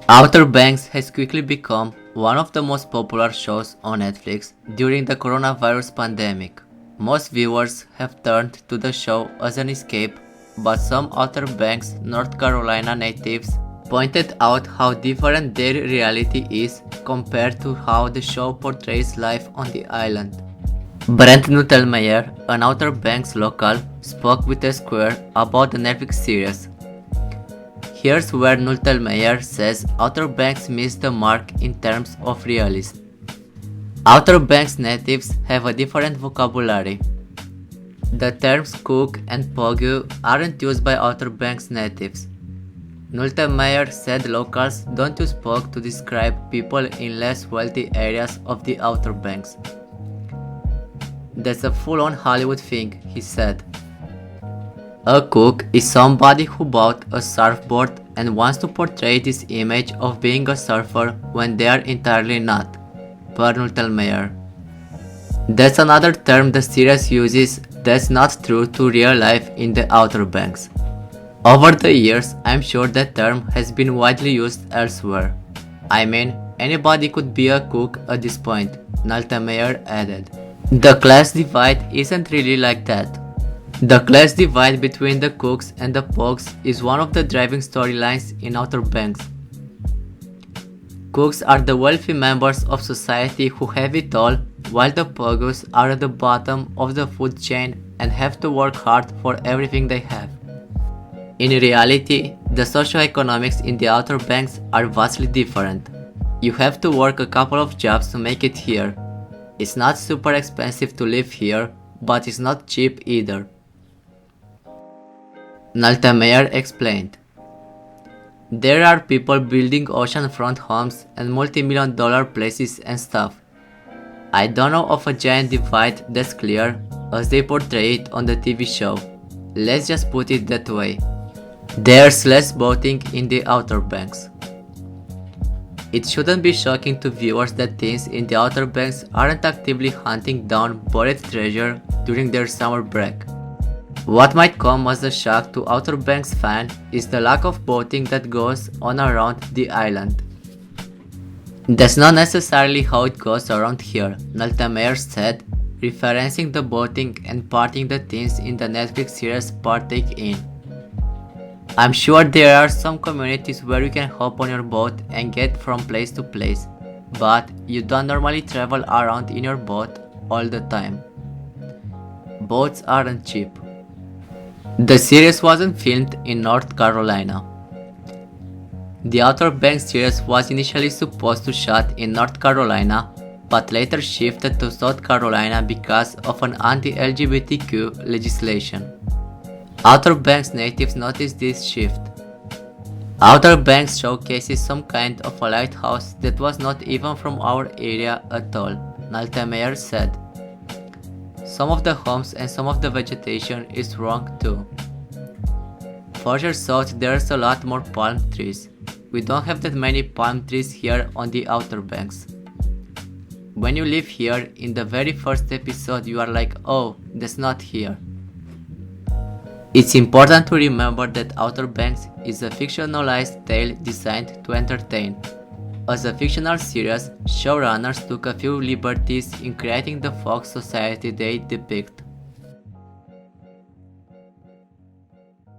Outer Banks has quickly become one of the most popular shows on Netflix during the coronavirus pandemic. Most viewers have turned to the show as an escape, but some Outer Banks, North Carolina natives pointed out how different their reality is compared to how the show portrays life on the island. Brent Nutelmeyer, an Outer Banks local, spoke with Esquire about the Netflix series. Here's where Nutelmeyer says Outer Banks missed the mark in terms of realism. Outer Banks natives have a different vocabulary. The terms cook and pogu aren't used by Outer Banks natives. Nutelmeyer said locals don't use pog to describe people in less wealthy areas of the Outer Banks. That's a full-on Hollywood thing, he said. A cook is somebody who bought a surfboard and wants to portray this image of being a surfer when they are entirely not, per Nutelmeyer. That's another term the series uses that's not true to real life in the Outer Banks. Over the years, I'm sure that term has been widely used elsewhere. I mean, anybody could be a cook at this point, Nutelmeyer added. The class divide isn't really like that. The class divide between the cooks and the pogs is one of the driving storylines in Outer Banks. Cooks are the wealthy members of society who have it all, while the pogus are at the bottom of the food chain and have to work hard for everything they have. In reality, the socioeconomics in the Outer Banks are vastly different. You have to work a couple of jobs to make it here. It's not super expensive to live here, but it's not cheap either. Nutelmeyer explained. There are people building oceanfront homes and multi-million-dollar places and stuff. I don't know of a giant divide that's clear as they portray it on the TV show. Let's just put it that way. There's less boating in the Outer Banks. It shouldn't be shocking to viewers that teens in the Outer Banks aren't actively hunting down buried treasure during their summer break. What might come as a shock to Outer Banks fans is the lack of boating that goes on around the island. That's not necessarily how it goes around here, Nutelmeyer said, referencing the boating and partying the teens in the Netflix series partake in. I'm sure there are some communities where you can hop on your boat and get from place to place, but you don't normally travel around in your boat all the time. Boats aren't cheap. The series wasn't filmed in North Carolina. The Outer Banks series was initially supposed to shot in North Carolina, but later shifted to South Carolina because of an anti-LGBTQ legislation. Outer Banks natives noticed this shift. Outer Banks showcases some kind of a lighthouse that was not even from our area at all, Nutelmeyer said. Some of the homes and some of the vegetation is wrong too. Further south there's a lot more palm trees. We don't have that many palm trees here on the Outer Banks. When you live here, in the very first episode you are like, oh, that's not here. It's important to remember that Outer Banks is a fictionalized tale designed to entertain. As a fictional series, showrunners took a few liberties in creating the folk society they depict.